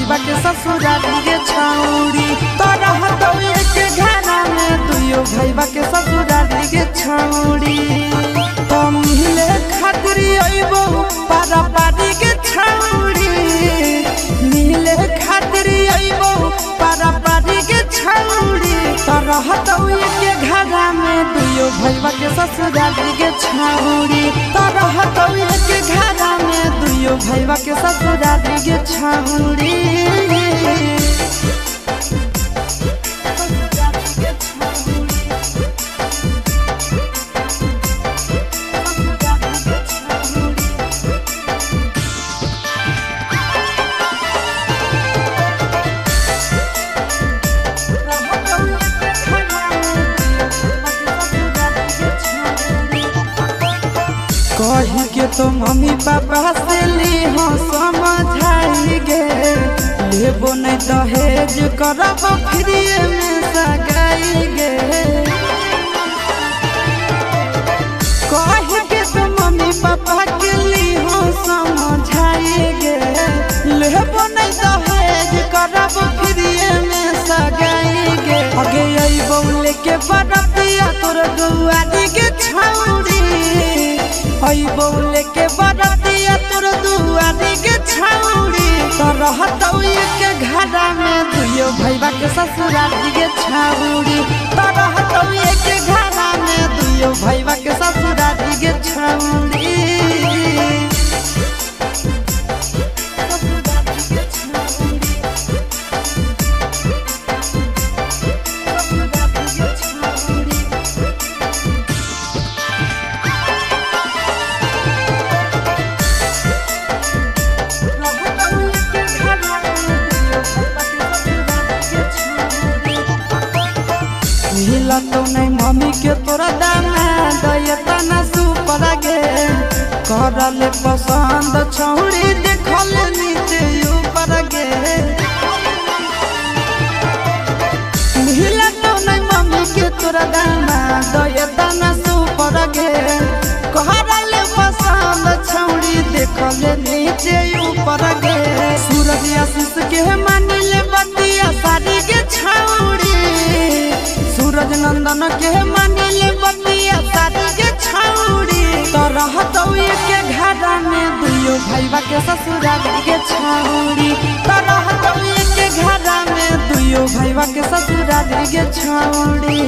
भैया के ससुराली गे छौड़ी तोरा हतौ एक घरा में दुइयो भैया के ससुराली गे छौड़ी तो मिले खातिर अइबो पारा पारी गे छौड़ी मिले खातिर अइबो पारा पारी गे छौड़ी तोरा हतौ एक घरा में दुइयो भैया के ससुराली गे छौड़ी तोरा हतौ एक घरा में दुइयो भैया के ससुराली गे छौड़ी कही के तो मम्मी पापा से ली हो समझाई गे लेबो नहीं दहेज करब फ्री में सगाई गे कही के तो मम्मी पापा के ली हो समझाई गे लेबो नहीं दहेज करब फ्री में सगाई गे आगे अइबो लेके बरतिया तोर दुआरी के छौड़ी अइबो लेके बरतिया तोर दुआरी के छौड़ी तोरा हतौ एक घरा में दुइयो भैया के ससुराली गे छौड़ी तोरा हतौ एक घरा में दुइयो भैया के ससुराली गे छौड़ी मिला तो नहीं मम्मी के तोरा दामाद तना सुपर गे करले पसंद छौड़ी देखल नीचे ऊपर गे मिला तो नहीं मम्मी के तोरा दामाद तना सुपर गे करले पसंद छौड़ी देखल नीचे ऊपर गे सूरज आशीष के मानिले बतिया सारी गे छौड़ी सूरज नंदन के मानिले बतिया सारी गे छौड़ी तोरा हतौ एक घरा में दुइयो भैया के ससुराली गे छौड़ी तोरा हतौ एक घरा में दुइयो भैया के ससुराली गे छौड़ी।